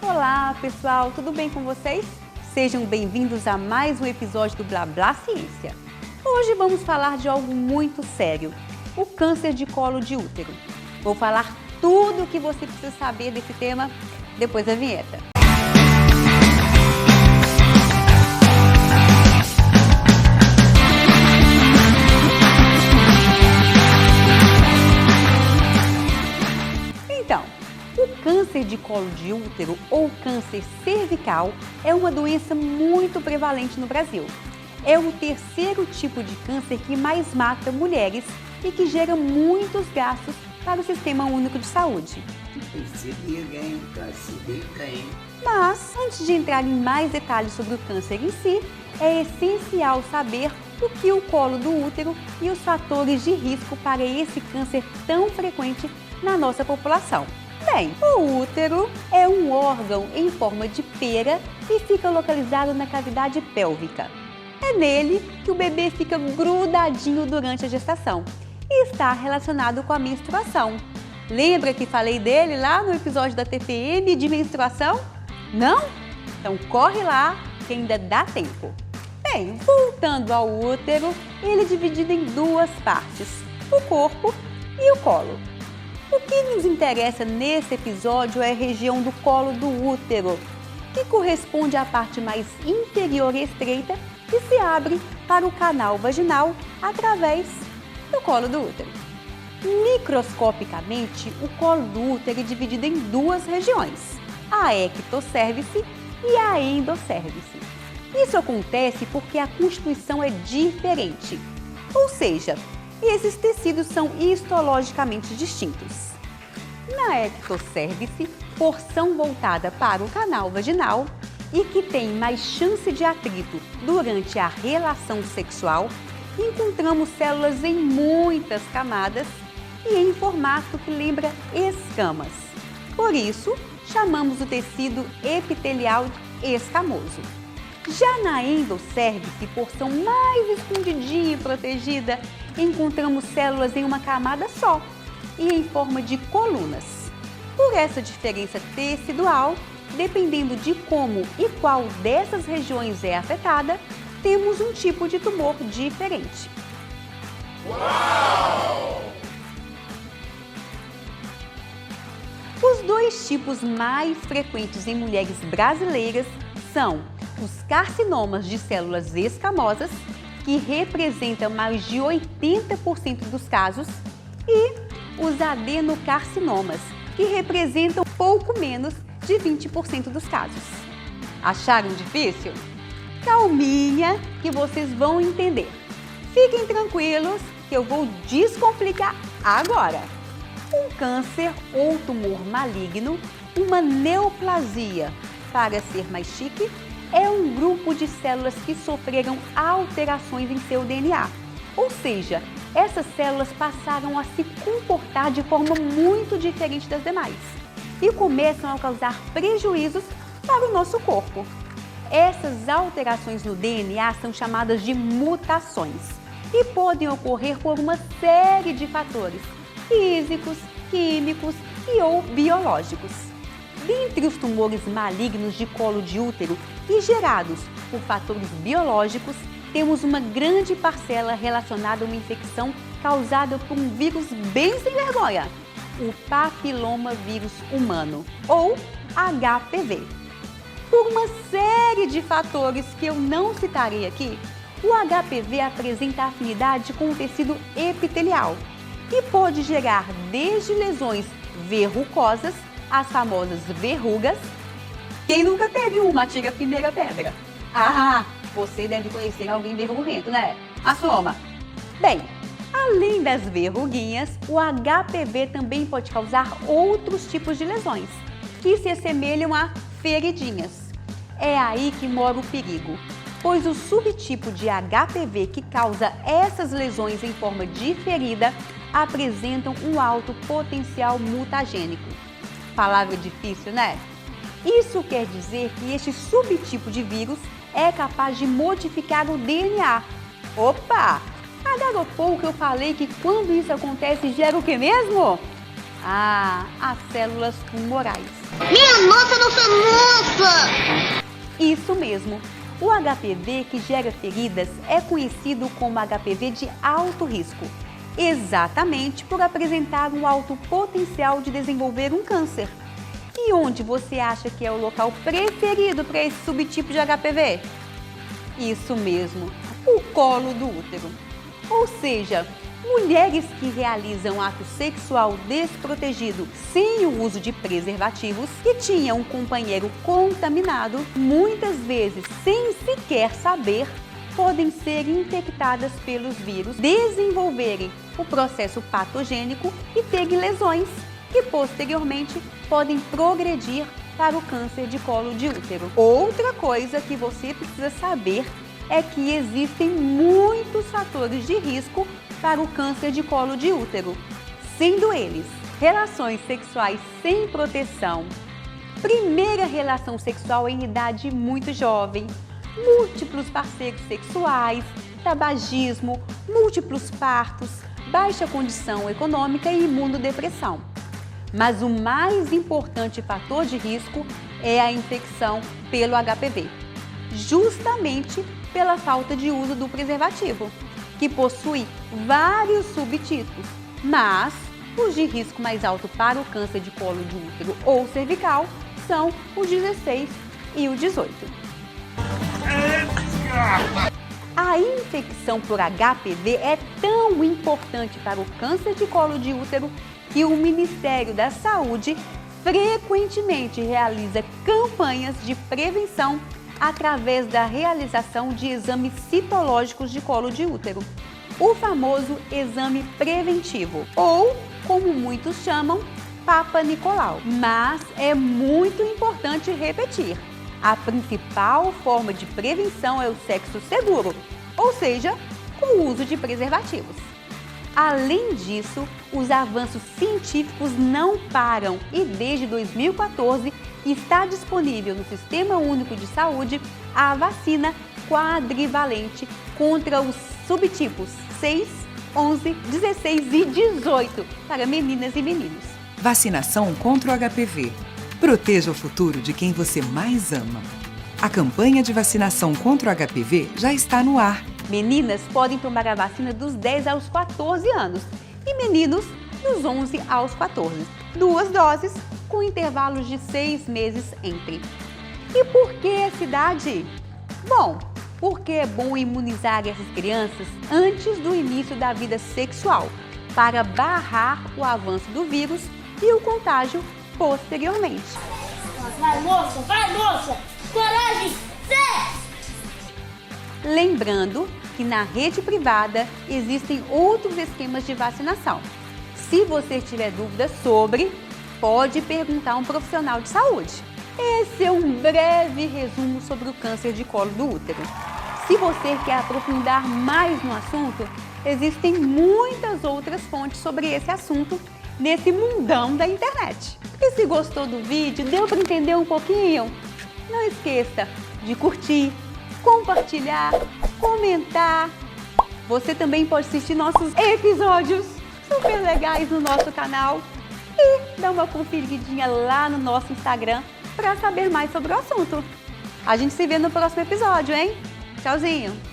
Olá pessoal, tudo bem com vocês? Sejam bem-vindos a mais um episódio do Blá Blá Ciência. Hoje vamos falar de algo muito sério, o câncer de colo de útero. Vou falar tudo o que você precisa saber desse tema depois da vinheta. Então, o câncer de colo de útero ou câncer cervical é uma doença muito prevalente no Brasil. É o terceiro tipo de câncer que mais mata mulheres e que gera muitos gastos para o Sistema Único de Saúde. Mas, antes de entrar em mais detalhes sobre o câncer em si, é essencial saber o que o colo do útero e os fatores de risco para esse câncer tão frequente na nossa população. Bem, o útero é um órgão em forma de pera e fica localizado na cavidade pélvica. É nele que o bebê fica grudadinho durante a gestação e está relacionado com a menstruação. Lembra que falei dele lá no episódio da TPM de menstruação? Não? Então corre lá que ainda dá tempo. Bem, voltando ao útero, ele é dividido em duas partes, o corpo e o colo. O que nos interessa nesse episódio é a região do colo do útero, que corresponde à parte mais inferior e estreita e se abre para o canal vaginal através do colo do útero. Microscopicamente, o colo do útero é dividido em duas regiões, a ectocervice e a endocervice. Isso acontece porque a constituição é diferente, ou seja, esses tecidos são histologicamente distintos. Na ectocervice, porção voltada para o canal vaginal e que tem mais chance de atrito durante a relação sexual, encontramos células em muitas camadas e em formato que lembra escamas. Por isso, chamamos o tecido epitelial escamoso. Já na endocervice, porção mais escondidinha e protegida, encontramos células em uma camada só e em forma de colunas. Por essa diferença tecidual, dependendo de como e qual dessas regiões é afetada, temos um tipo de tumor diferente. Uau! Os dois tipos mais frequentes em mulheres brasileiras são os carcinomas de células escamosas, que representam mais de 80% dos casos, e os adenocarcinomas, que representam pouco menos de 20% dos casos. Acharam difícil? Calminha que vocês vão entender. Fiquem tranquilos que eu vou descomplicar agora. Um câncer ou tumor maligno, uma neoplasia, para ser mais chique, é um grupo de células que sofreram alterações em seu DNA. Ou seja, essas células passaram a se comportar de forma muito diferente das demais e começam a causar prejuízos para o nosso corpo. Essas alterações no DNA são chamadas de mutações e podem ocorrer por uma série de fatores físicos, químicos e ou biológicos. Dentre os tumores malignos de colo de útero e gerados por fatores biológicos, temos uma grande parcela relacionada a uma infecção causada por um vírus bem sem vergonha, o papilomavírus humano, ou HPV. Por uma série de fatores que eu não citarei aqui, o HPV apresenta afinidade com o tecido epitelial e pode gerar desde lesões verrucosas, as famosas verrugas. Quem nunca teve uma, tira a primeira pedra. Ah, você deve conhecer alguém verruguento, né? Assoma. Bem, além das verruguinhas, o HPV também pode causar outros tipos de lesões, que se assemelham a feridinhas. É aí que mora o perigo, pois o subtipo de HPV que causa essas lesões em forma de ferida apresentam um alto potencial mutagênico. Palavra difícil, né? Isso quer dizer que este subtipo de vírus é capaz de modificar o DNA. Opa! Agarrou que eu falei que quando isso acontece gera o que mesmo? Ah, as células tumorais. Minha nossa, não sou Isso mesmo. O HPV que gera feridas é conhecido como HPV de alto risco, exatamente por apresentar um alto potencial de desenvolver um câncer. E onde você acha que é o local preferido para esse subtipo de HPV? Isso mesmo, o colo do útero. Ou seja, mulheres que realizam ato sexual desprotegido sem o uso de preservativos e tinham um companheiro contaminado, muitas vezes sem sequer saber, podem ser infectadas pelos vírus, desenvolverem o processo patogênico e terem lesões que posteriormente podem progredir para o câncer de colo de útero. Outra coisa que você precisa saber é que existem muitos fatores de risco para o câncer de colo de útero, sendo eles relações sexuais sem proteção, primeira relação sexual em idade muito jovem, múltiplos parceiros sexuais, tabagismo, múltiplos partos, baixa condição econômica e imunodepressão. Mas o mais importante fator de risco é a infecção pelo HPV, justamente pela falta de uso do preservativo, que possui vários subtipos, mas os de risco mais alto para o câncer de colo de útero ou cervical são o 16 e o 18. A infecção por HPV é tão importante para o câncer de colo de útero que o Ministério da Saúde frequentemente realiza campanhas de prevenção através da realização de exames citológicos de colo de útero, o famoso exame preventivo, ou, como muitos chamam, Papa Nicolau. Mas é muito importante repetir, a principal forma de prevenção é o sexo seguro, ou seja, com o uso de preservativos. Além disso, os avanços científicos não param e desde 2014 está disponível no Sistema Único de Saúde a vacina quadrivalente contra os subtipos 6, 11, 16 e 18 para meninas e meninos. Vacinação contra o HPV. Proteja o futuro de quem você mais ama. A campanha de vacinação contra o HPV já está no ar. Meninas podem tomar a vacina dos 10 aos 14 anos e meninos dos 11 aos 14. 2 doses com intervalos de 6 meses entre. E por que essa idade? Bom, porque é bom imunizar essas crianças antes do início da vida sexual, para barrar o avanço do vírus e o contágio posteriormente. Vai, moça! Vai, moça! Coragem! Fé! Lembrando que na rede privada existem outros esquemas de vacinação. Se você tiver dúvidas sobre, pode perguntar a um profissional de saúde. Esse é um breve resumo sobre o câncer de colo do útero. Se você quer aprofundar mais no assunto, existem muitas outras fontes sobre esse assunto nesse mundão da internet. E se gostou do vídeo, deu para entender um pouquinho? Não esqueça de curtir, compartilhar, comentar. Você também pode assistir nossos episódios super legais no nosso canal e dar uma conferidinha lá no nosso Instagram para saber mais sobre o assunto. A gente se vê no próximo episódio, hein? Tchauzinho!